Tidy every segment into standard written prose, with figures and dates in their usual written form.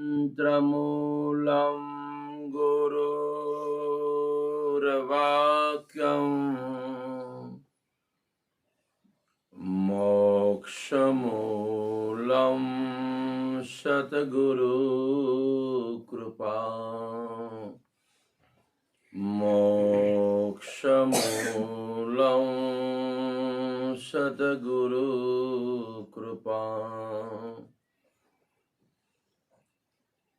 मंत्रमूलं गुरुर्वाक्यम् मोक्षमूलं सद्गुरु कृपा मोक्षमूलं सद्गुरु कृपा।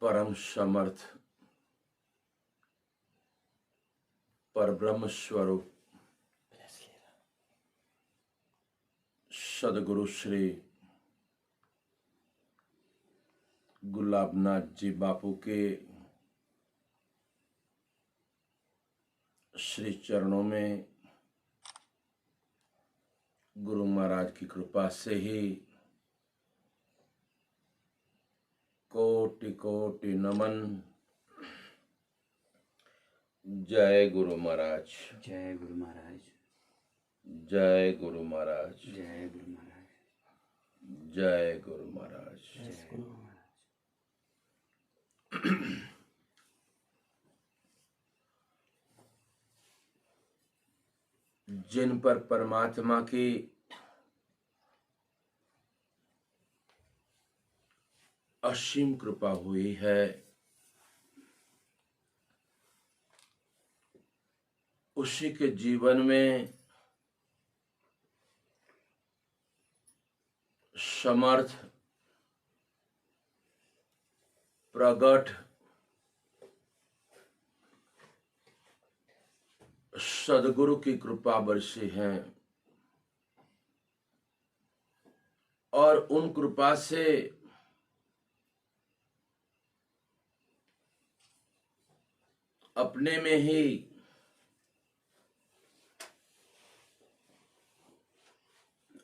परम समर्थ परब्रह्म स्वरूप सदगुरु श्री गुलाबनाथ जी बापू के श्री चरणों में गुरु महाराज की कृपा से ही कोटि कोटि नमन। जय गुरु महाराज, जय गुरु महाराज, जय गुरु महाराज, जय गुरु महाराज, जय गुरु महाराज। जय गुरु महाराज। जिन पर परमात्मा की असीम कृपा हुई है, उसी के जीवन में समर्थ प्रगट सदगुरु की कृपा बरसी है और उन कृपा से अपने में ही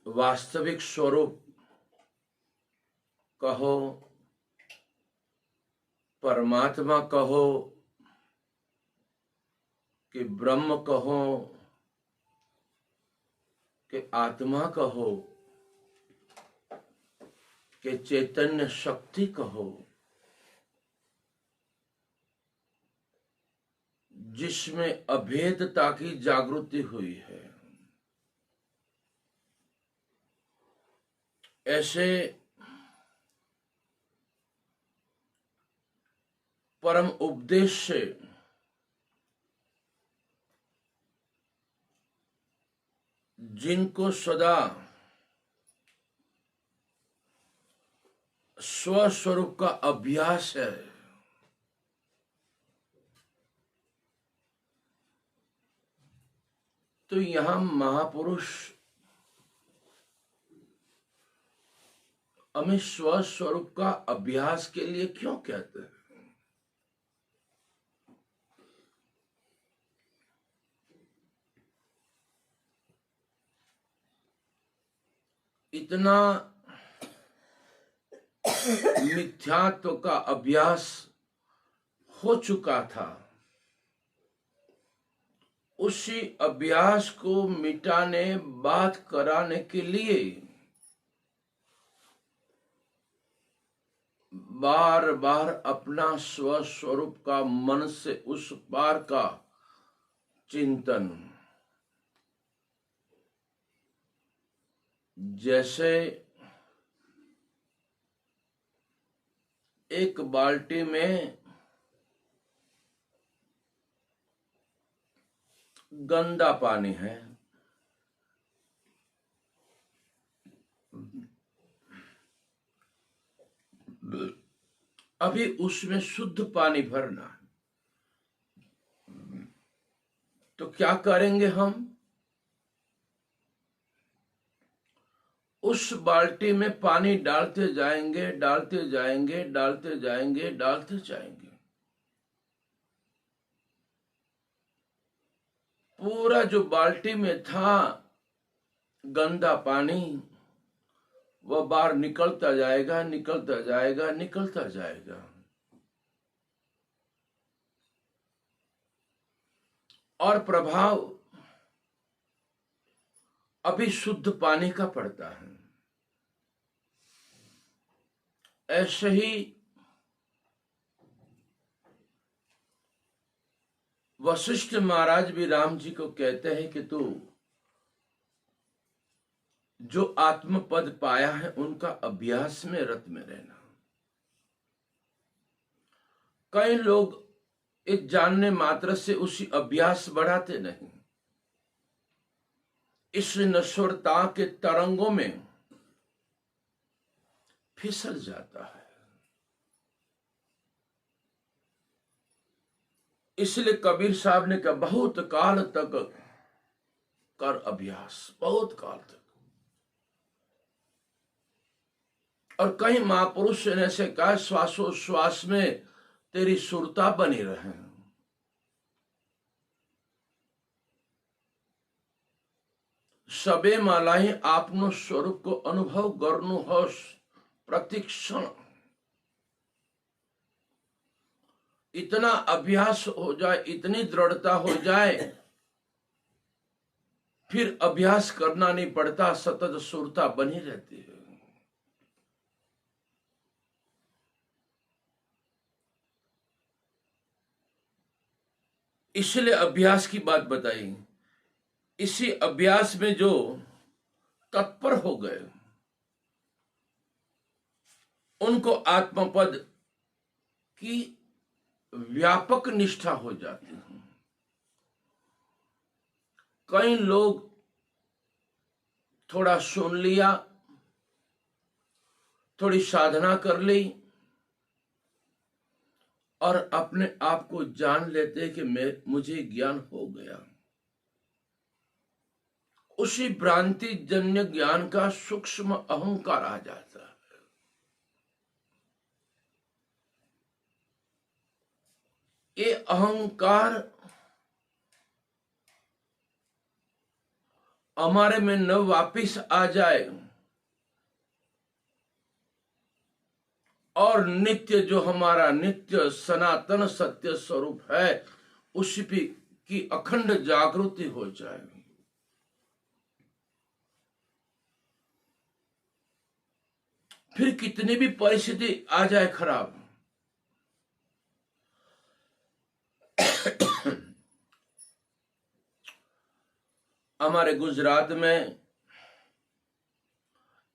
वास्तविक स्वरूप कहो, परमात्मा कहो कि ब्रह्म कहो कि आत्मा कहो कि चैतन्य शक्ति कहो, जिसमें अभेदता की जागृति हुई है, ऐसे परम उपदेश से जिनको सदा स्वस्वरूप का अभ्यास है, तो यहां महापुरुष हमें स्वस्वरूप का अभ्यास के लिए क्यों कहते हैं? इतना मिथ्यात्व का अभ्यास हो चुका था, उसी अभ्यास को मिटाने, बात कराने के लिए बार बार अपना स्वस्वरूप का मन से उस पार का चिंतन। जैसे एक बाल्टी में गंदा पानी है, अभी उसमें शुद्ध पानी भरना है, तो क्या करेंगे हम? उस बाल्टी में पानी डालते जाएंगे, डालते जाएंगे, डालते जाएंगे, डालते जाएंगे। पूरा जो बाल्टी में था गंदा पानी, वह बाहर निकलता जाएगा, निकलता जाएगा, निकलता जाएगा। और प्रभाव अभी शुद्ध पानी का पड़ता है। ऐसे ही वशिष्ठ महाराज भी राम जी को कहते हैं कि तू जो आत्मपद पाया है उनका अभ्यास में रत में रहना। कई लोग इस जानने मात्र से उसी अभ्यास बढ़ाते नहीं, इस नश्वरता के तरंगों में फिसल जाता है। इसलिए कबीर साहब ने कहा बहुत काल तक कर अभ्यास, बहुत काल तक। और कई महापुरुष ने ऐसे कहा श्वासोश्वास में तेरी सुरता बनी रहे। सबे मालाही आपनो स्वरूप को अनुभव करनु होश प्रतिक्षण। इतना अभ्यास हो जाए, इतनी दृढ़ता हो जाए, फिर अभ्यास करना नहीं पड़ता, सतत सुरता बनी रहती है। इसलिए अभ्यास की बात बताई। इसी अभ्यास में जो तत्पर हो गए उनको आत्मपद की व्यापक निष्ठा हो जाती है। कई लोग थोड़ा सुन लिया, थोड़ी साधना कर ली और अपने आप को जान लेते कि मुझे ज्ञान हो गया। उसी भ्रांति जन्य ज्ञान का सूक्ष्म अहंकार आ जाता है। ये अहंकार हमारे में न वापिस आ जाए और नित्य जो हमारा नित्य सनातन सत्य स्वरूप है उसी की अखंड जागृति हो जाए। फिर कितनी भी परिस्थिति आ जाए खराब, हमारे गुजरात में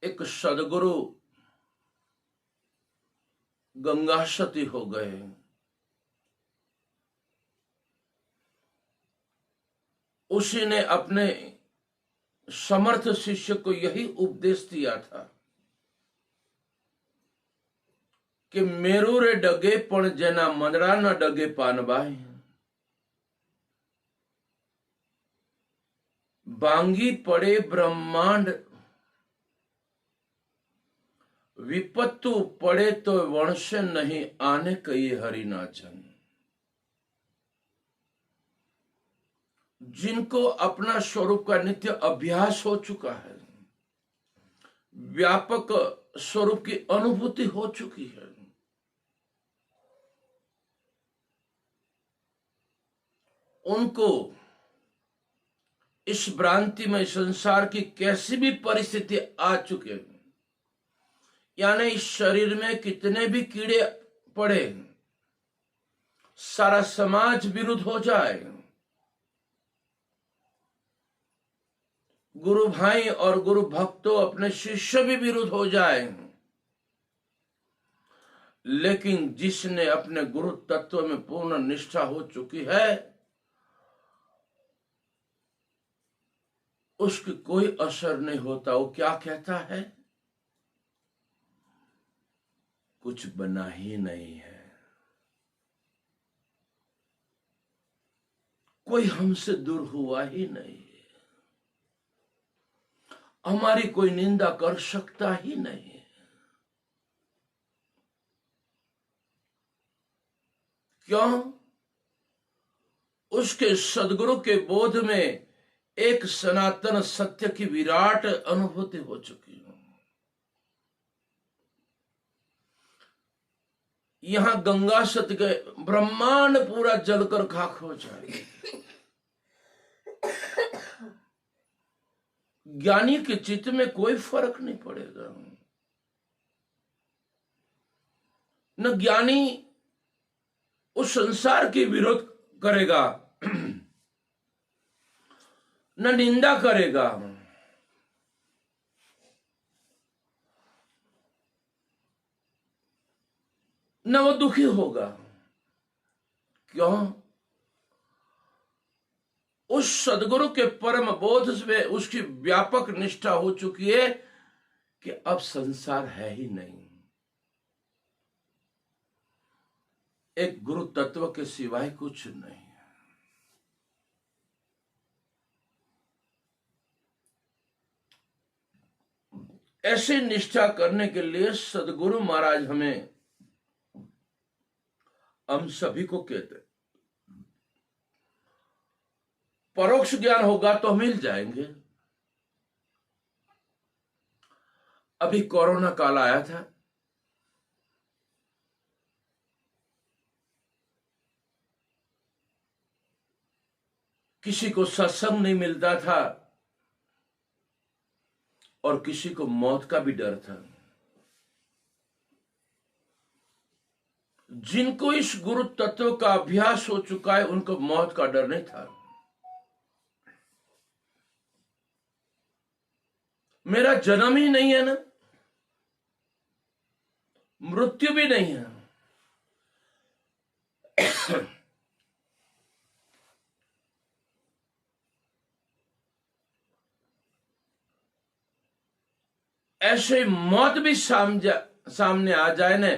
एक सदगुरु गंगा सती हो गए। उसी ने अपने समर्थ शिष्य को यही उपदेश दिया था कि मेरू रे डगे पण जेना मनरा न डगे पानबाई। बांगी पड़े ब्रह्मांड विपत्तु पड़े तो वंश नहीं आने कई हरिनाचन। जिनको अपना स्वरूप का नित्य अभ्यास हो चुका है, व्यापक स्वरूप की अनुभूति हो चुकी है, उनको इस भ्रांति में संसार की कैसी भी परिस्थिति आ चुके, यानी इस शरीर में कितने भी कीड़े पड़े, सारा समाज विरुद्ध हो जाए, गुरु भाई और गुरु भक्तों अपने शिष्य भी विरुद्ध हो जाए, लेकिन जिसने अपने गुरु तत्व में पूर्ण निष्ठा हो चुकी है उसकी कोई असर नहीं होता। वो क्या कहता है, कुछ बना ही नहीं है, कोई हमसे दूर हुआ ही नहीं, हमारी कोई निंदा कर सकता ही नहीं। क्यों? उसके सदगुरु के बोध में एक सनातन सत्य की विराट अनुभूति हो चुकी है। यहां गंगा सत्य के ब्रह्मांड पूरा जलकर खाक हो जाएगा। ज्ञानी के चित्त में कोई फर्क नहीं पड़ेगा। न ज्ञानी उस संसार के विरोध करेगा न निंदा करेगा, न वो दुखी होगा। क्यों? उस सदगुरु के परम बोध में उसकी व्यापक निष्ठा हो चुकी है कि अब संसार है ही नहीं, एक गुरु तत्व के सिवाय कुछ नहीं। ऐसी निष्ठा करने के लिए सदगुरु महाराज हमें, हम सभी को कहते, परोक्ष ज्ञान होगा तो मिल जाएंगे। अभी कोरोना काल आया था, किसी को सत्संग नहीं मिलता था और किसी को मौत का भी डर था। जिनको इस गुरु तत्व का अभ्यास हो चुका है उनको मौत का डर नहीं था। मेरा जन्म ही नहीं है ना, मृत्यु भी नहीं है। ऐसे मौत भी सामने आ जाए ना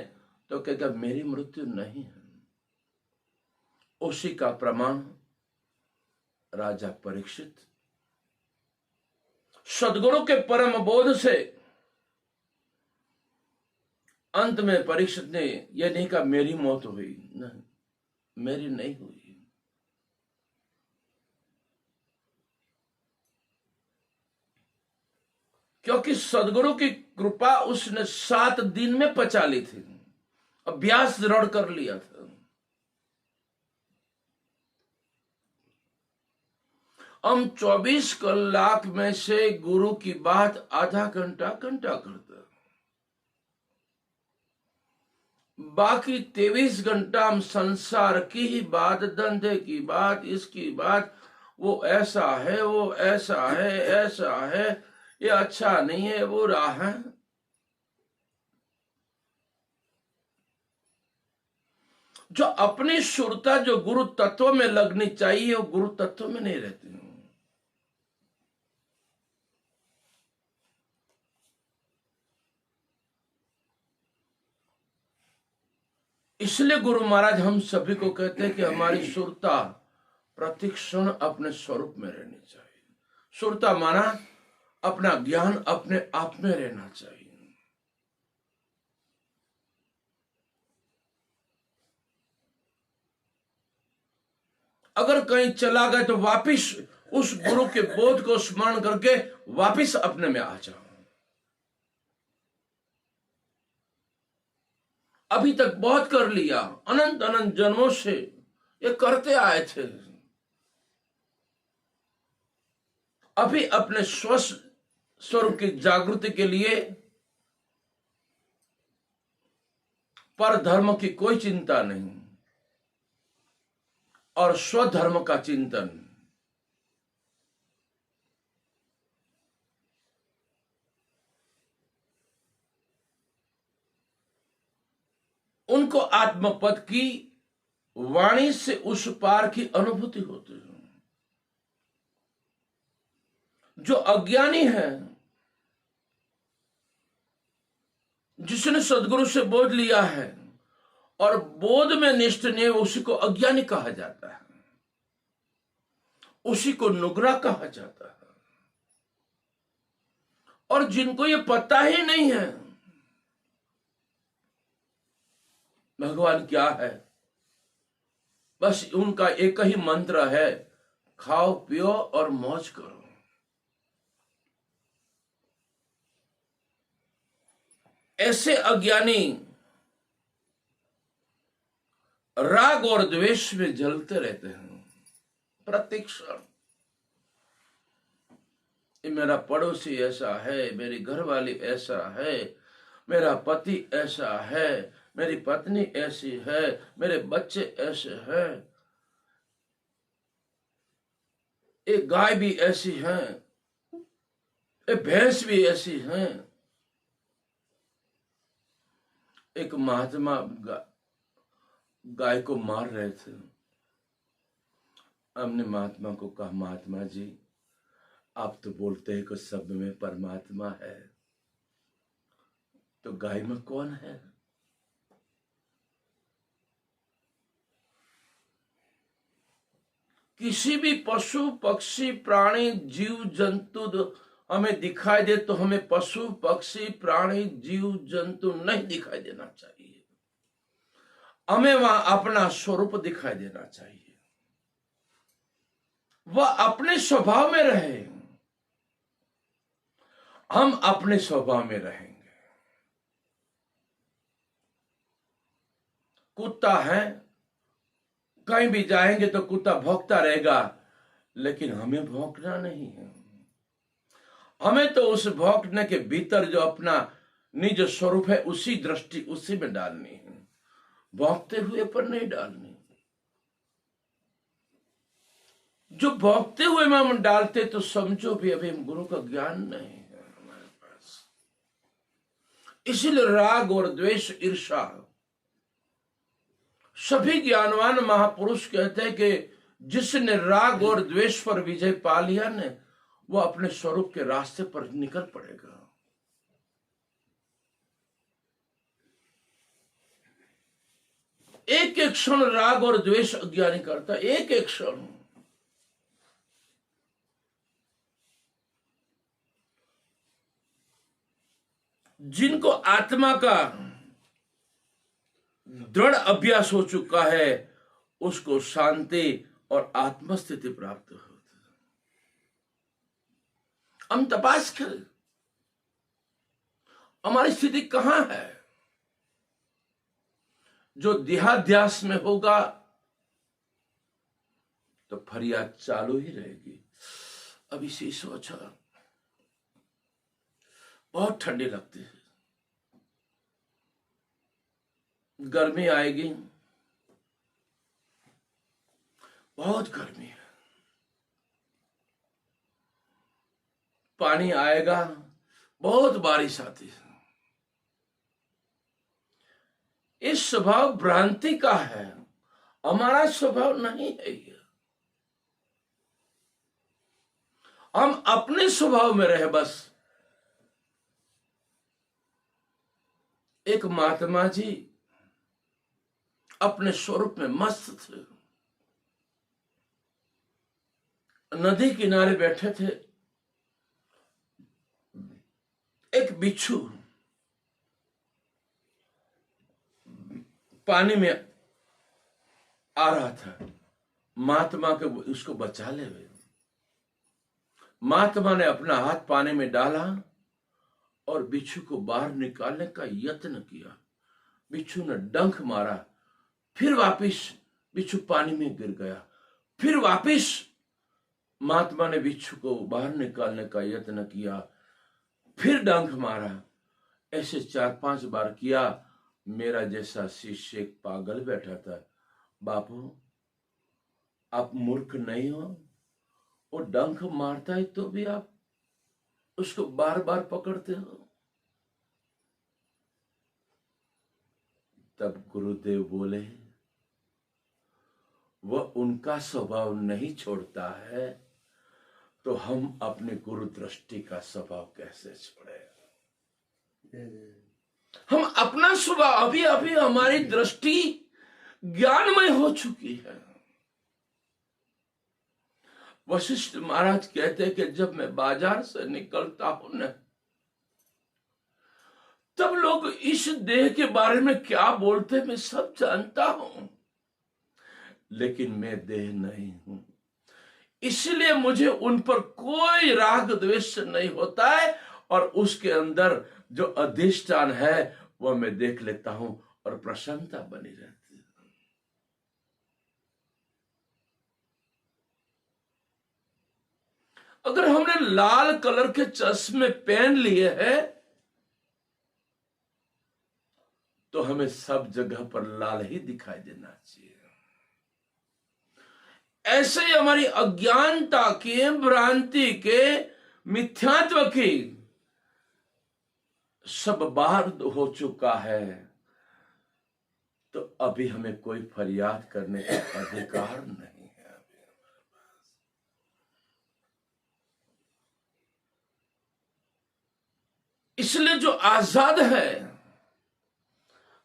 तो कहता मेरी मृत्यु नहीं है। उसी का प्रमाण राजा परीक्षित सदगुरु के परम बोध से अंत में परीक्षित ने यह नहीं कहा मेरी मौत हुई, नहीं, मेरी नहीं हुई। क्योंकि सदगुरु की कृपा उसने 7 दिन में पचा ली थी, अभ्यास दृढ़ कर लिया था। हम 24 कलाक में से गुरु की बात आधा घंटा करते, बाकी 23 घंटा हम संसार की ही बात, धंधे की बात, इसकी बात, वो ऐसा है, वो ऐसा है, ऐसा है, ये अच्छा नहीं है, वो बुरा है। जो अपनी शुरता जो गुरु तत्व में लगनी चाहिए वो गुरु तत्व में नहीं रहती। इसलिए गुरु महाराज हम सभी को कहते हैं कि हमारी सुरता प्रतिक्षण अपने स्वरूप में रहनी चाहिए। सुरता माना अपना ज्ञान अपने आप में रहना चाहिए। अगर कहीं चला गए तो वापिस उस गुरु के बोध को स्मरण करके वापिस अपने में आ जाओ। अभी तक बहुत कर लिया, अनंत अनंत जन्मों से ये करते आए थे। अभी अपने स्वरूप की जागृति के लिए पर धर्म की कोई चिंता नहीं और स्वधर्म का चिंतन। उनको आत्मपद की वाणी से उस पार की अनुभूति होती है। जो अज्ञानी है, जिसने सदगुरु से बोध लिया है और बोध में निष्ठ नहीं, उसी को अज्ञानी कहा जाता है, उसी को नुगरा कहा जाता है। और जिनको ये पता ही नहीं है भगवान क्या है, बस उनका एक ही मंत्र है, खाओ पियो और मौज करो। ऐसे अज्ञानी राग और द्वेष में जलते रहते हैं प्रतिक्षण। मेरा पड़ोसी ऐसा है, मेरी घरवाली ऐसा है, मेरा पति ऐसा है, मेरी पत्नी ऐसी है, मेरे बच्चे ऐसे हैं। एक गाय भी ऐसी है, एक भैंस भी ऐसी है। एक महात्मा गाय को मार रहे थे। हमने महात्मा को कहा, महात्मा जी आप तो बोलते हैं कि सब में परमात्मा है, तो गाय में कौन है? किसी भी पशु पक्षी प्राणी जीव जंतु हमें दिखाई दे तो हमें पशु पक्षी प्राणी जीव जंतु नहीं दिखाई देना चाहिए। हमें वहां अपना स्वरूप दिखाई देना चाहिए। वह अपने स्वभाव में रहे, हम अपने स्वभाव में रहेंगे। कुत्ता है, कहीं भी जाएंगे तो कुत्ता भौंकता रहेगा, लेकिन हमें भौंकना नहीं है। हमें तो उस भौंकने के भीतर जो अपना निज स्वरूप है उसी दृष्टि उसी में डालनी है, भौंकते हुए पर नहीं डालनी। जो भौंकते हुए में हम डालते तो समझो भी अभी हम गुरु का ज्ञान नहीं है हमारे पास। इसलिए राग और द्वेष ईर्षा, सभी ज्ञानवान महापुरुष कहते हैं कि जिसने राग और द्वेष पर विजय पा लिया ने, वो अपने स्वरूप के रास्ते पर निकल पड़ेगा। एक एक क्षण राग और द्वेष अज्ञानी करता, एक एक क्षण। जिनको आत्मा का दृढ़ अभ्यास हो चुका है उसको शांति और आत्मस्थिति प्राप्त होती है। हम तपास करें हमारी स्थिति कहां है। जो देहाध्यास में होगा तो फरियाद चालू ही रहेगी। अभी से सोचा, बहुत ठंडी लगती है, गर्मी आएगी, बहुत गर्मी है, पानी आएगा, बहुत बारिश आती है। इस स्वभाव भ्रांति का है, हमारा स्वभाव नहीं है ये। हम अपने स्वभाव में रहे बस। एक महात्मा जी अपने स्वरूप में मस्त थे, नदी किनारे बैठे थे। एक बिच्छू पानी में आ रहा था, महात्मा के उसको बचा ले हुए। महात्मा ने अपना हाथ पानी में डाला और बिच्छू को बाहर निकालने का यत्न किया। बिच्छू ने डंक मारा, फिर वापिस बिच्छू पानी में गिर गया। फिर वापिस महात्मा ने बिच्छू को बाहर निकालने का यत्न किया, फिर डंक मारा। ऐसे 4-5 बार किया। मेरा जैसा शिष्य एक पागल बैठा था, बापू आप मूर्ख नहीं हो, वो डंक मारता है तो भी आप उसको बार बार पकड़ते हो। तब गुरुदेव बोले, वह उनका स्वभाव नहीं छोड़ता है तो हम अपने गुरु दृष्टि का स्वभाव कैसे छोड़े। हम अपना स्वभाव, अभी अभी हमारी दृष्टि ज्ञानमय हो चुकी है। वशिष्ठ महाराज कहते हैं कि जब मैं बाजार से निकलता हूं न, तब लोग इस देह के बारे में क्या बोलते मैं सब जानता हूं, लेकिन मैं देह नहीं हूं। इसलिए मुझे उन पर कोई राग द्वेष नहीं होता है, और उसके अंदर जो अधिष्ठान है वह मैं देख लेता हूं और प्रसन्नता बनी रहती है। अगर हमने लाल कलर के चश्मे पहन लिए हैं तो हमें सब जगह पर लाल ही दिखाई देना चाहिए। ऐसे ही हमारी अज्ञानता के, भ्रांति के, मिथ्यात्व की सब बाहर हो चुका है, तो अभी हमें कोई फरियाद करने का अधिकार नहीं है। इसलिए जो आजाद है,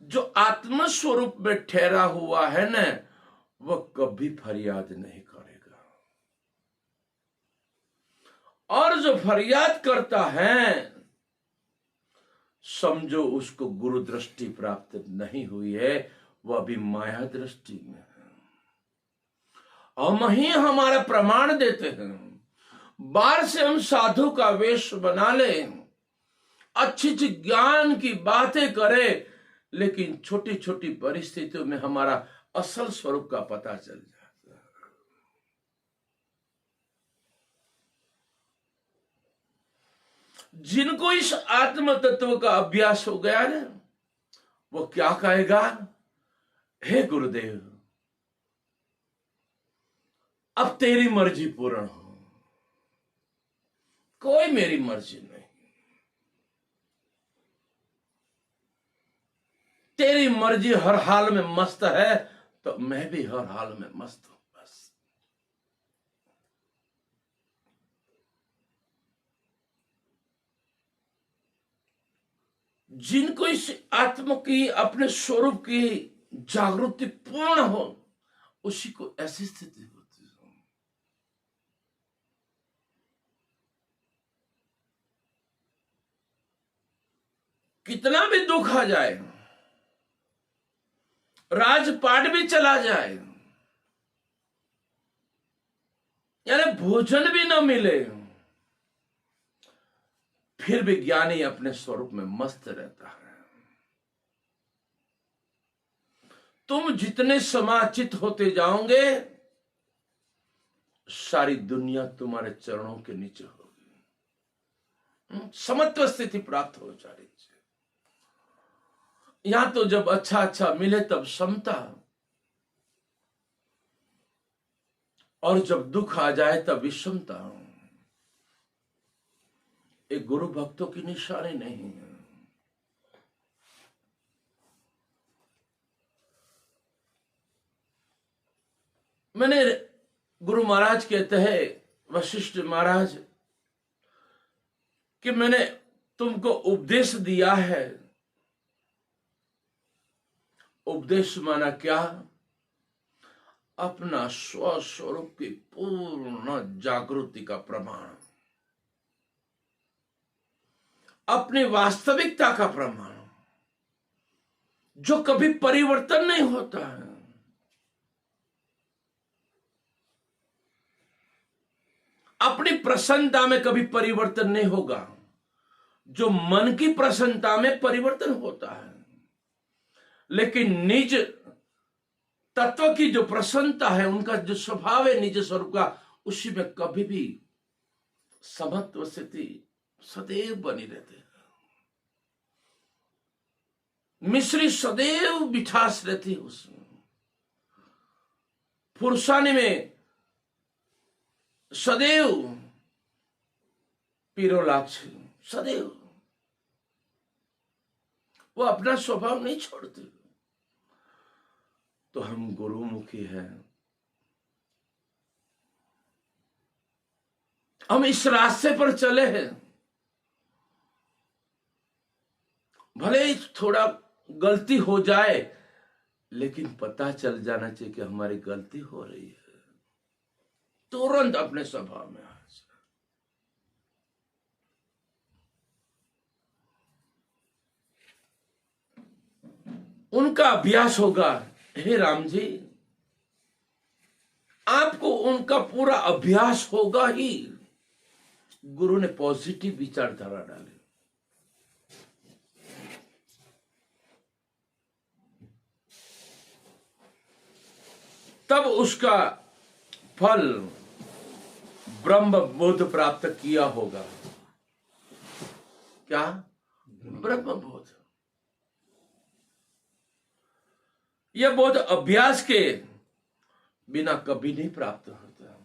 जो आत्म स्वरूप में ठहरा हुआ है न, वह कभी फरियाद नहीं करेगा। और जो फरियाद करता है, समझो उसको गुरु दृष्टि प्राप्त नहीं हुई है, वह अभी माया दृष्टि में है। हम ही हमारा प्रमाण देते हैं। बाहर से हम साधु का वेश बना लें, अच्छी अच्छी ज्ञान की बातें करें, लेकिन छोटी छोटी परिस्थितियों में हमारा असल स्वरूप का पता चल जाता है। जिनको इस आत्म तत्व का अभ्यास हो गया ना, वो क्या कहेगा, हे गुरुदेव, अब तेरी मर्जी पूर्ण हो, कोई मेरी मर्जी नहीं, तेरी मर्जी हर हाल में मस्त है, तो मैं भी हर हाल में मस्त हूं। बस जिनको इस आत्मा की, अपने स्वरूप की जागृति पूर्ण हो, उसी को ऐसी स्थिति होती है। कितना भी दुख आ जाए, राजपाट भी चला जाए, यानी भोजन भी न मिले, फिर भी ज्ञानी अपने स्वरूप में मस्त रहता है। तुम जितने समाचित होते जाओगे, सारी दुनिया तुम्हारे चरणों के नीचे होगी, समत्व स्थिति प्राप्त हो जाएगी। यहां तो जब अच्छा अच्छा मिले तब समता, और जब दुख आ जाए तब विषमता। एक गुरु भक्तों की निशानी नहीं है। मैंने, गुरु महाराज कहते हैं, वशिष्ठ महाराज, कि मैंने तुमको उपदेश दिया है। उपदेश माना क्या, अपना स्वस्वरूप की पूर्ण जागृति का प्रमाण, अपनी वास्तविकता का प्रमाण, जो कभी परिवर्तन नहीं होता है। अपनी प्रसन्नता में कभी परिवर्तन नहीं होगा, जो मन की प्रसन्नता में परिवर्तन होता है, लेकिन निज तत्व की जो प्रसन्नता है, उनका जो स्वभाव है निज स्वरूप का, उसी में कभी भी समत्व स्थिति सदैव बनी रहती है। मिश्री सदैव मिठास रहती है उसमें। फुरसाने में सदैव पीरोलाक्षी, सदैव वो अपना स्वभाव नहीं छोड़ते। तो हम गुरुमुखी हैं, हम इस रास्ते पर चले हैं। भले ही थोड़ा गलती हो जाए, लेकिन पता चल जाना चाहिए कि हमारी गलती हो रही है, तुरंत अपने स्वभाव में आ जाए। उनका अभ्यास होगा, हे राम जी, आपको उनका पूरा अभ्यास होगा ही। गुरु ने पॉजिटिव विचारधारा डाली, तब उसका फल ब्रह्म बोध प्राप्त किया होगा। क्या? ब्रह्म बोध। यह बोध अभ्यास के बिना कभी नहीं प्राप्त होता।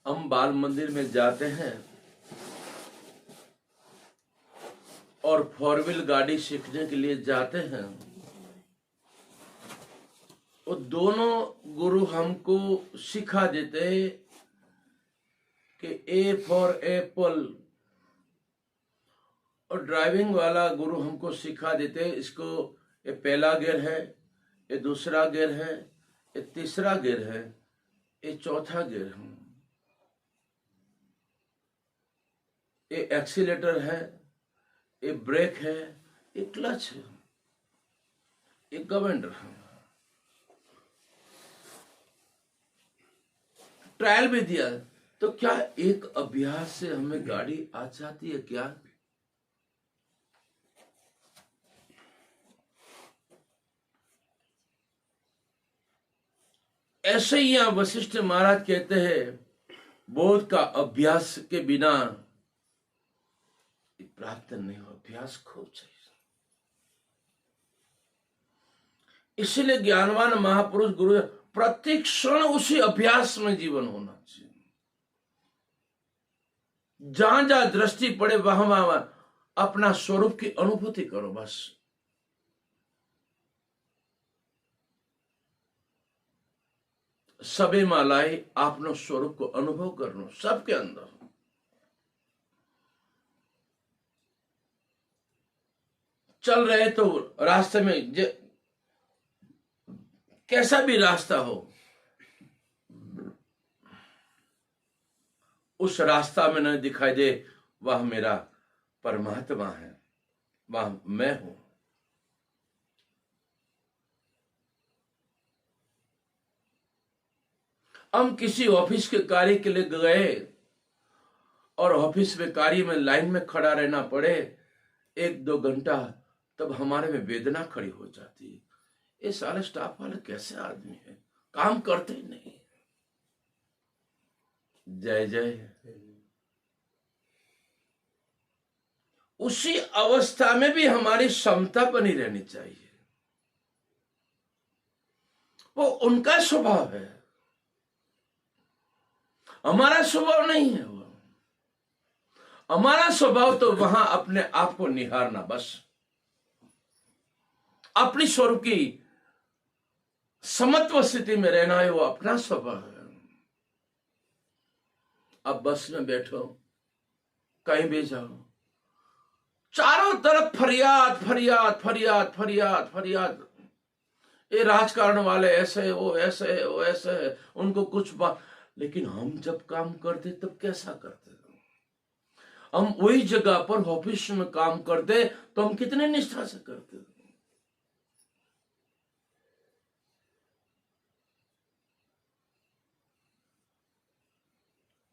हम बाल मंदिर में जाते हैं और 4 व्हील गाड़ी सीखने के लिए जाते हैं, वो दोनों गुरु हमको सिखा देते हैं कि ए फॉर एप्पल, और ड्राइविंग वाला गुरु हमको सिखा देते हैं इसको, ये पहला गियर है, ये दूसरा गियर है, ये तीसरा गियर है, ये चौथा गियर है, ये एक्सीलेटर है, ये ब्रेक है, ये क्लच है, ये गवर्नर है। ट्रायल भी दिया। तो क्या एक अभ्यास से हमें गाड़ी आ जाती है क्या? ऐसे ही यहां वशिष्ठ महाराज कहते हैं बोध का अभ्यास के बिना प्राप्त नहीं हो, अभ्यास खूब चाहिए। इसलिए ज्ञानवान महापुरुष गुरु प्रत्येक क्षण उसी अभ्यास में जीवन होना चाहिए। जहां जहां दृष्टि पड़े वहां वहां अपना स्वरूप की अनुभूति करो बस। सबे मालाई आपनो स्वरूप को अनुभव करनो सबके अंदर। चल रहे तो रास्ते में कैसा भी रास्ता हो, उस रास्ता में न दिखाई दे वह मेरा परमात्मा है, वह मैं हूं। हम किसी ऑफिस के कार्य के लिए गए और ऑफिस में कार्य में लाइन में खड़ा रहना पड़े 1-2 घंटा, तब हमारे में वेदना खड़ी हो जाती है। ये सारे स्टाफ वाले कैसे आदमी है, काम करते ही नहीं। जय जय। उसी अवस्था में भी हमारी क्षमता बनी रहनी चाहिए। वो उनका स्वभाव है, हमारा स्वभाव नहीं है। वो हमारा स्वभाव तो वहां अपने आप को निहारना, बस अपनी स्वरूप की समत्व स्थिति में रहना है, वो अपना स्वभाव है। अब बस में बैठो, कहीं भी जाओ, चारों तरफ फरियाद फरियाद फरियाद फरियाद फरियाद। ये राजकारण वाले ऐसे है, वो ऐसे है, वो ऐसे है, उनको कुछ बात। लेकिन हम जब काम करते तब कैसा करते? हम वही जगह पर ऑफिस में काम करते तो हम कितने निष्ठा से करते।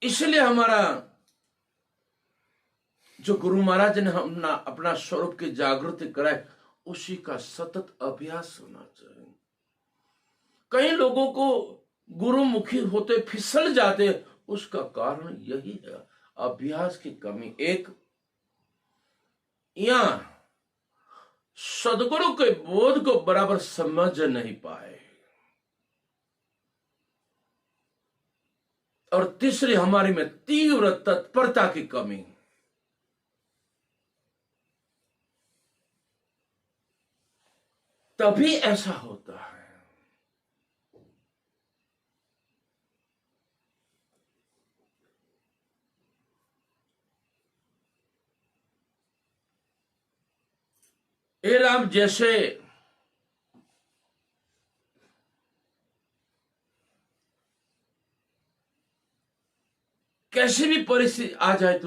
इसलिए हमारा जो गुरु महाराज ने हमना अपना स्वरूप की जागृति कराए, उसी का सतत अभ्यास होना चाहिए। कई लोगों को गुरुमुखी होते फिसल जाते, उसका कारण यही है, अभ्यास की कमी। एक या सदगुरु के बोध को बराबर समझ नहीं पाए, और तीसरी हमारी में तीव्र तत्परता की कमी। तभी ऐसा होता है। हे राम, जैसे कैसी भी परिस्थिति आ जाए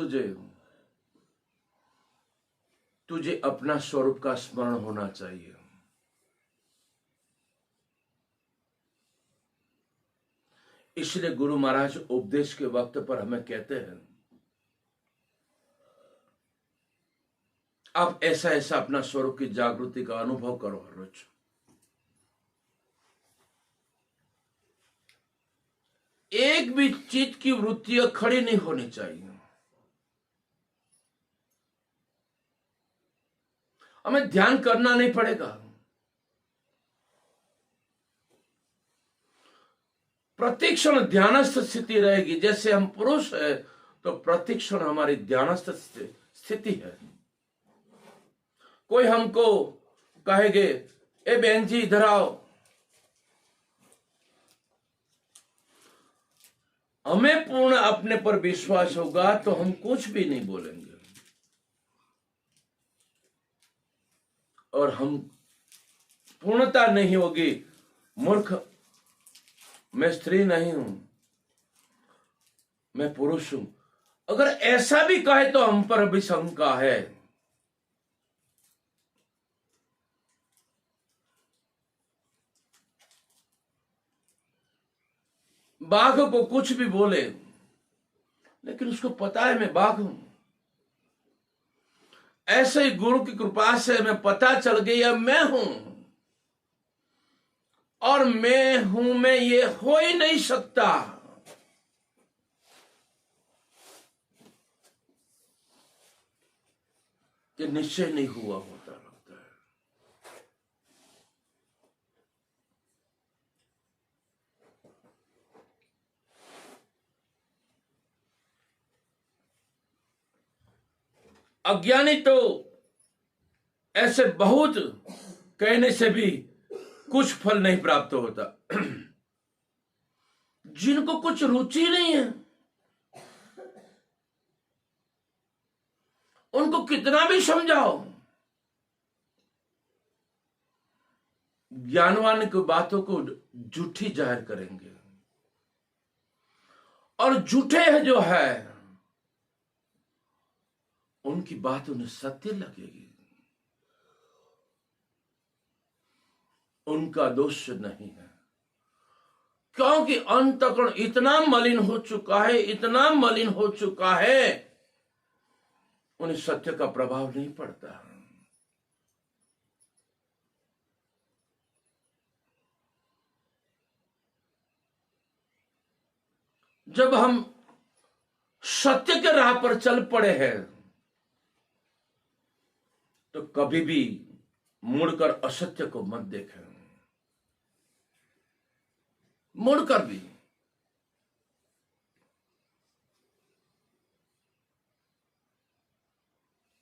तुझे अपना स्वरूप का स्मरण होना चाहिए। इसलिए गुरु महाराज उपदेश के वक्त पर हमें कहते हैं, आप ऐसा ऐसा अपना स्वरूप की जागृति का अनुभव करो हर रोज। एक भी चीज की वृत्तियां खड़ी नहीं होनी चाहिए। हमें ध्यान करना नहीं पड़ेगा, प्रतिक्षण ध्यानस्थ स्थिति रहेगी। जैसे हम पुरुष है तो प्रतिक्षण हमारी ध्यानस्थ स्थिति है। कोई हमको कहेगे, ए बहन जी इधर आओ, हमें पूर्ण अपने पर विश्वास होगा तो हम कुछ भी नहीं बोलेंगे। और हम पूर्णता नहीं होगी, मूर्ख, मैं स्त्री नहीं हूं, मैं पुरुष हूं, अगर ऐसा भी कहे तो हम पर भी शंका है। बाघ को कुछ भी बोले, लेकिन उसको पता है मैं बाघ हूं। ऐसे ही गुरु की कृपा से मैं पता चल गया मैं हूं, और मैं हूं में ये हो ही नहीं सकता। कि निश्चय नहीं हुआ होता लगता है। अज्ञानी तो ऐसे बहुत कहने से भी कुछ फल नहीं प्राप्त होता। जिनको कुछ रुचि नहीं है उनको कितना भी समझाओ, ज्ञानवान की बातों को झूठी जाहिर करेंगे, और झूठे जो है उनकी बात उन्हें सत्य लगेगी। उनका दोष नहीं है, क्योंकि अंतःकरण इतना मलिन हो चुका है, इतना मलिन हो चुका है, उन्हें सत्य का प्रभाव नहीं पड़ता। जब हम सत्य के राह पर चल पड़े हैं तो कभी भी मुड़कर असत्य को मत देखें, मुड़कर भी।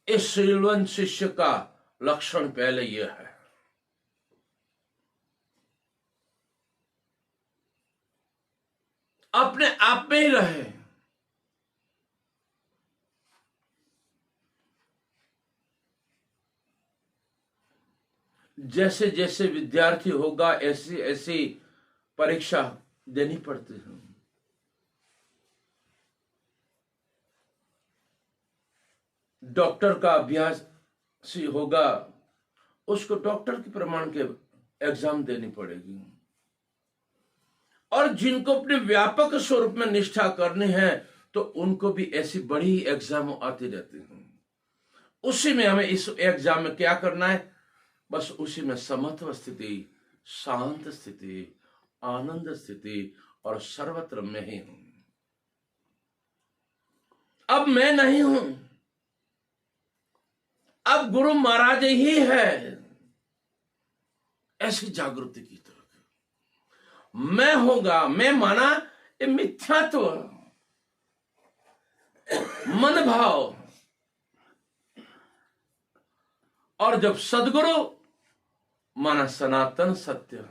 इस श्रीलवन शिष्य का लक्षण पहले यह है। अपने आप में ही रहे, जैसे जैसे विद्यार्थी होगा ऐसी ऐसी परीक्षा देनी पड़ती है। डॉक्टर का अभ्यास सी होगा, उसको डॉक्टर के प्रमाण के एग्जाम देनी पड़ेगी। और जिनको अपने व्यापक स्वरूप में निष्ठा करनी है तो उनको भी ऐसी बड़ी एग्जाम आती रहती हैं। उसी में हमें इस एग्जाम में क्या करना है, बस उसी में समत्व स्थिति, शांत स्थिति, आनंद स्थिति और सर्वत्र में ही हूं। अब मैं नहीं हूं, अब गुरु महाराज ही है, ऐसी जागृति की तरफ। मैं होगा, मैं माना ये मिथ्यात्व, मन भाव। और जब सदगुरु माना सनातन सत्य,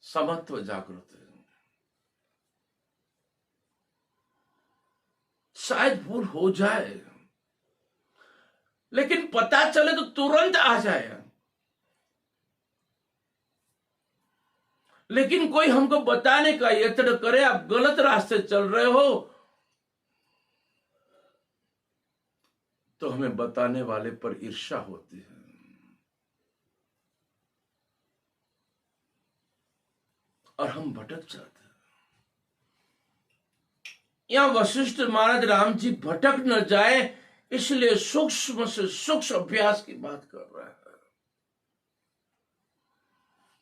समत्व जागृत है। शायद भूल हो जाए, लेकिन पता चले तो तुरंत आ जाए। लेकिन कोई हमको बताने का यत्न करे आप गलत रास्ते चल रहे हो, तो हमें बताने वाले पर ईर्ष्या होती है। और हम भटक जाते हैं। यहां वशिष्ठ महाराज राम जी भटक न जाए इसलिए सूक्ष्म से सूक्ष्म अभ्यास की बात कर रहा है।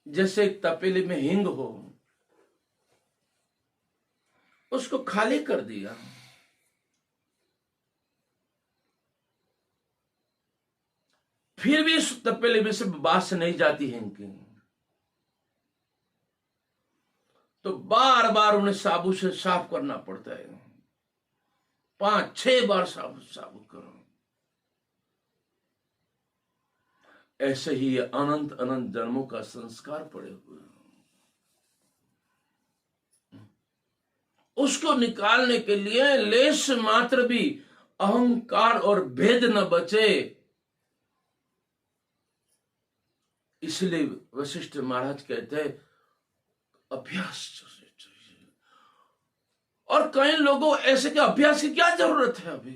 जैसे एक तपेली में हींग हो, उसको खाली कर दिया, फिर भी इस तपेली में से बास नहीं जाती हींग की, तो बार बार उन्हें साबुन से साफ करना पड़ता है। 5-6 बार साबुन करो। ऐसे ही ये अनंत अनंत जन्मों का संस्कार पड़े हुए हैं। उसको निकालने के लिए लेश मात्र भी अहंकार और भेद न बचे। इसलिए वशिष्ठ महाराज कहते हैं अभ्यास चाहिए। और कई लोगों ऐसे के अभ्यास की क्या जरूरत है? अभी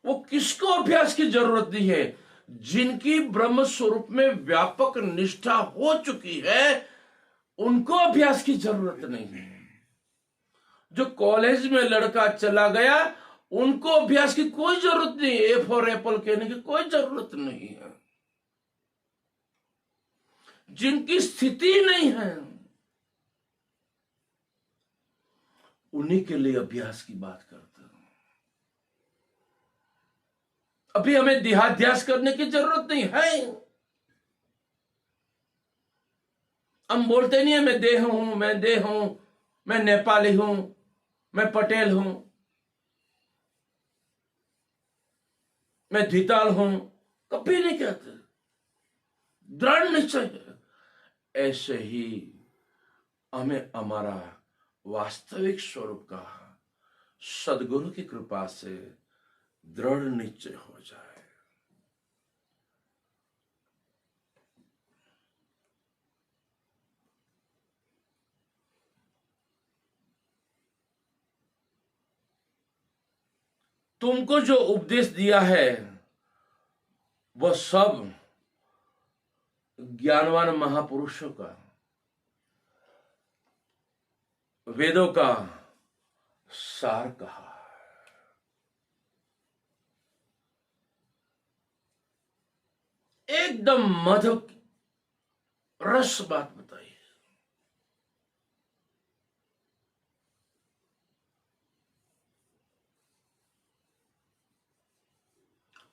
वो किसको अभ्यास की जरूरत नहीं है? जिनकी ब्रह्म स्वरूप में व्यापक निष्ठा हो चुकी है उनको अभ्यास की जरूरत नहीं है। जो कॉलेज में लड़का चला गया उनको अभ्यास की कोई जरूरत नहीं। ए फॉर एप्पल कहने की कोई जरूरत नहीं है। जिनकी स्थिति नहीं है उन्हीं के लिए अभ्यास की बात करते हैं। अभी हमें देहाध्यास करने की जरूरत नहीं है। हम बोलते नहीं है मैं देह हूं, मैं देह हूं, मैं नेपाली हूं, मैं पटेल हूं, मैं धिताल हूं, कभी नहीं कहते। दृढ़ निश्चय है। ऐसे ही हमें हमारा वास्तविक स्वरूप का सदगुरु की कृपा से दृढ़ निश्चय हो जाए। तुमको जो उपदेश दिया है वह सब ज्ञानवान महापुरुषों का, वेदों का सार कहा। एकदम मधुर रस बात बताई।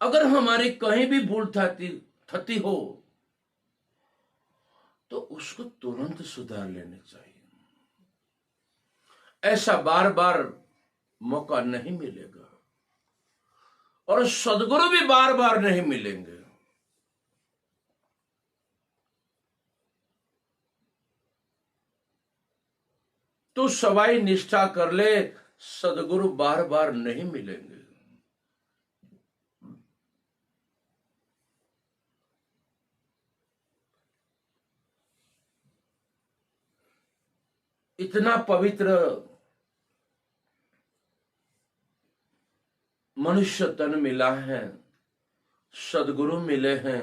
अगर हमारी कहीं भी भूल थती हो तो उसको तुरंत सुधार लेनी चाहिए। ऐसा बार बार मौका नहीं मिलेगा और सदगुरु भी बार बार नहीं मिलेंगे। तो सवाई निष्ठा कर ले, सदगुरु बार बार नहीं मिलेंगे। इतना पवित्र मनुष्य तन मिला है, सदगुरु मिले हैं,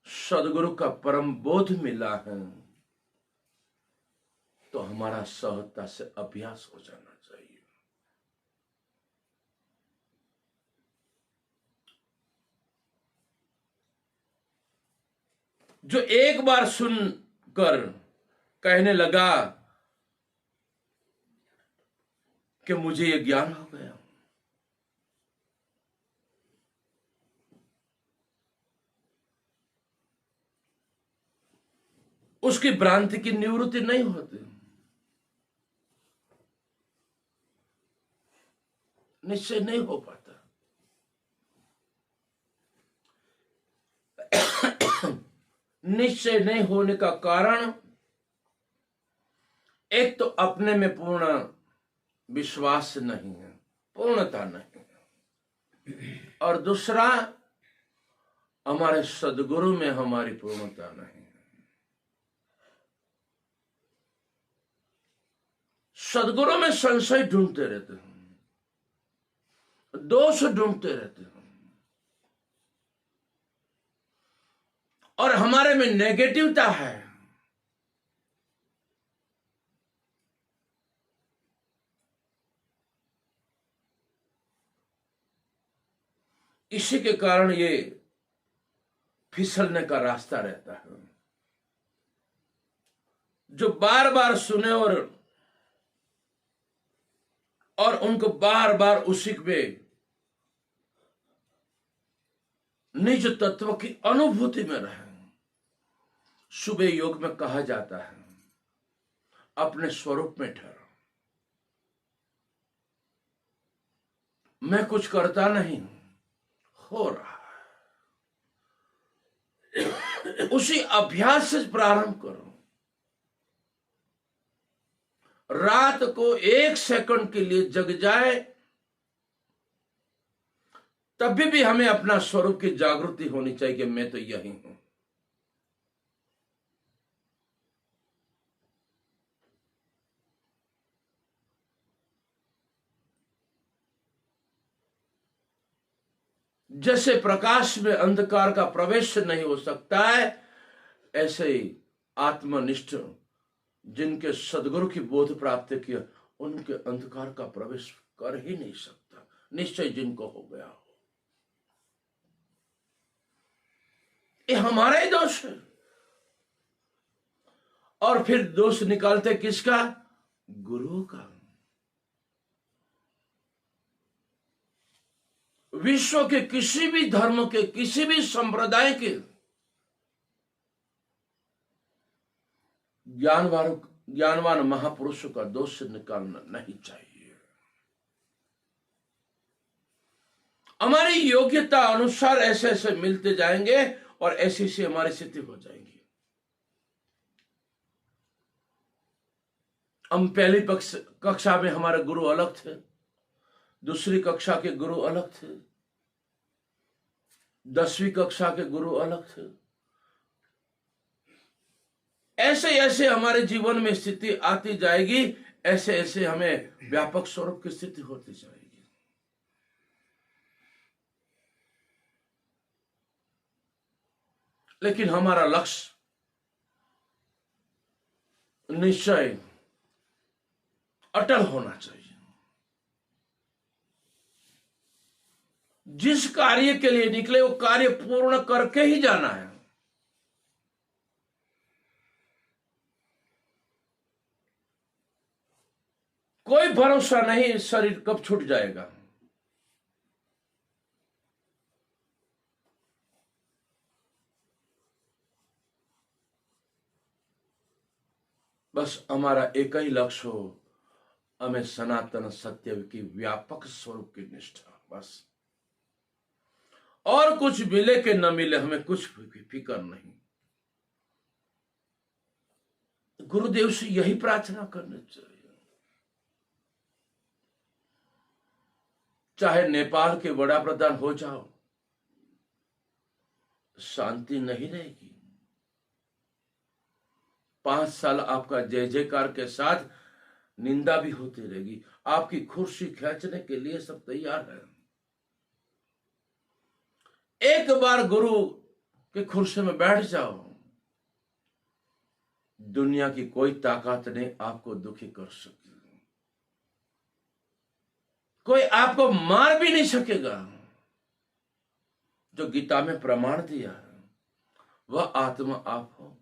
सदगुरु का परम बोध मिला है, तो हमारा सहजता से अभ्यास हो जाना चाहिए। जो एक बार सुनकर कहने लगा कि मुझे ये ज्ञान हो गया, उसकी भ्रांति की निवृत्ति नहीं होती। निश्चय नहीं हो पाता। निश्चय नहीं होने का कारण एक तो अपने में पूर्ण विश्वास नहीं है, पूर्णता नहीं है, और दूसरा हमारे सदगुरु में हमारी पूर्णता नहीं है। सदगुरु में संशय ढूंढते रहते हैं, दोष ढूंढते रहते हैं, और हमारे में नेगेटिवता है। इसी के कारण ये फिसलने का रास्ता रहता है। जो बार बार सुने और उनको बार बार उसी में निज तत्व की अनुभूति में रहे, सुबह योग में कहा जाता है, अपने स्वरूप में ठहरो। मैं कुछ करता नहीं हूं, हो रहा है। उसी अभ्यास से प्रारंभ करो। रात को 1 सेकंड के लिए जग जाए, तभी भी हमें अपना स्वरूप की जागृति होनी चाहिए कि मैं तो यही हूं। जैसे प्रकाश में अंधकार का प्रवेश नहीं हो सकता है, ऐसे ही आत्मनिष्ठ जिनके सदगुरु की बोध प्राप्त किया, उनके अंधकार का प्रवेश कर ही नहीं सकता, निश्चय जिनको हो गया हो। ये हमारा ही दोष है। और फिर दोष निकालते किसका? गुरु का। विश्व के किसी भी धर्म के, किसी भी संप्रदाय के ज्ञानवान महापुरुषों का दोष निकालना नहीं चाहिए। हमारी योग्यता अनुसार ऐसे ऐसे मिलते जाएंगे और ऐसी ऐसी हमारी स्थिति हो जाएगी। हम पहली कक्षा में हमारे गुरु अलग थे, दूसरी कक्षा के गुरु अलग थे, 10वीं कक्षा के गुरु अलग थे। ऐसे ऐसे हमारे जीवन में स्थिति आती जाएगी, ऐसे ऐसे हमें व्यापक स्वरूप की स्थिति होती जाएगी। लेकिन हमारा लक्ष्य निश्चय अटल होना चाहिए। जिस कार्य के लिए निकले वो कार्य पूर्ण करके ही जाना है। कोई भरोसा नहीं शरीर कब छूट जाएगा। बस हमारा एक ही लक्ष्य हो, हमें सनातन सत्य की व्यापक स्वरूप की निष्ठा, बस। और कुछ मिले कि न मिले, हमें कुछ फिक्र नहीं। गुरुदेव से यही प्रार्थना करनी चाहिए। चाहे नेपाल के बड़ा प्रधान हो जाओ, शांति नहीं रहेगी। 5 साल आपका जय जयकार के साथ निंदा भी होती रहेगी। आपकी कुर्सी खींचने के लिए सब तैयार है। एक बार गुरु के कुर्सी में बैठ जाओ, दुनिया की कोई ताकत नहीं आपको दुखी कर सकती। कोई आपको मार भी नहीं सकेगा। जो गीता में प्रमाण दिया है, वह आत्मा आप हो।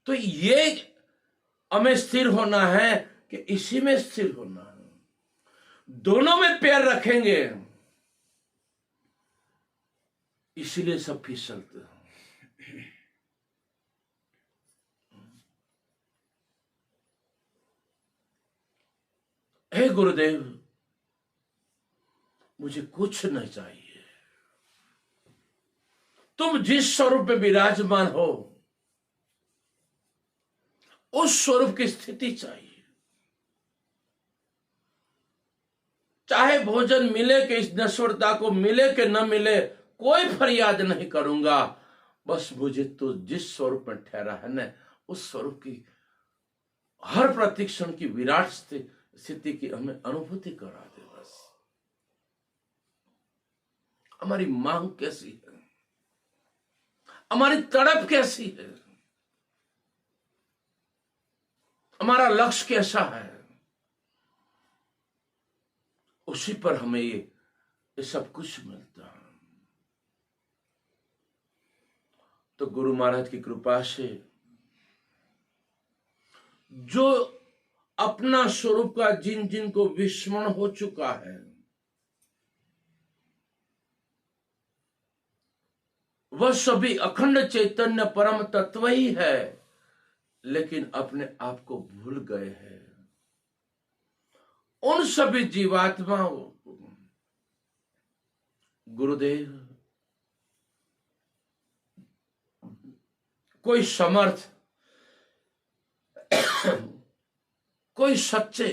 तो ये हमें स्थिर होना है कि इसी में स्थिर होना है। दोनों में पैर रखेंगे, इसीलिए सब फिसलते हैं। हे गुरुदेव, मुझे कुछ नहीं चाहिए। तुम जिस स्वरूप में विराजमान हो, उस स्वरूप की स्थिति चाहिए। चाहे भोजन मिले कि इस नश्वरता को मिले कि न मिले, कोई फरियाद नहीं करूंगा। बस मुझे तो जिस स्वरूप में ठहरा है ना, उस स्वरूप की हर प्रतिक्षण की विराट स्थिति की हमें अनुभूति करा दे। बस हमारी मांग कैसी है, हमारी तड़प कैसी है, हमारा लक्ष्य कैसा है, उसी पर हमें ये सब कुछ मिलता है। तो गुरु महाराज की कृपा से जो अपना स्वरूप का जिन जिन को विस्मरण हो चुका है, वह सभी अखंड चैतन्य परम तत्व ही है, लेकिन अपने आप को भूल गए हैं। उन सभी जीवात्माओं को गुरुदेव कोई समर्थ, कोई सच्चे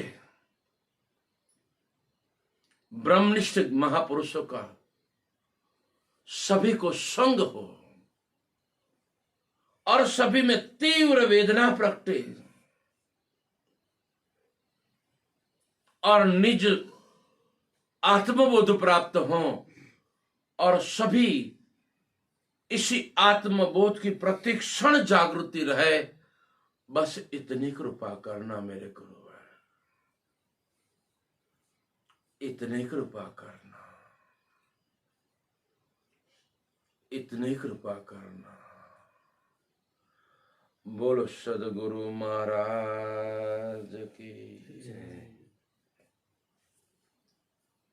ब्रह्मनिष्ठ महापुरुषों का सभी को संग हो और सभी में तीव्र वेदना प्रकटे और निज आत्मबोध प्राप्त हो और सभी इसी आत्मबोध की प्रत्येक क्षण जागृति रहे, बस इतनी कृपा करना मेरे गुरु, इतनी कृपा करना, इतनी कृपा करना। बोलो सदगुरु महाराज की।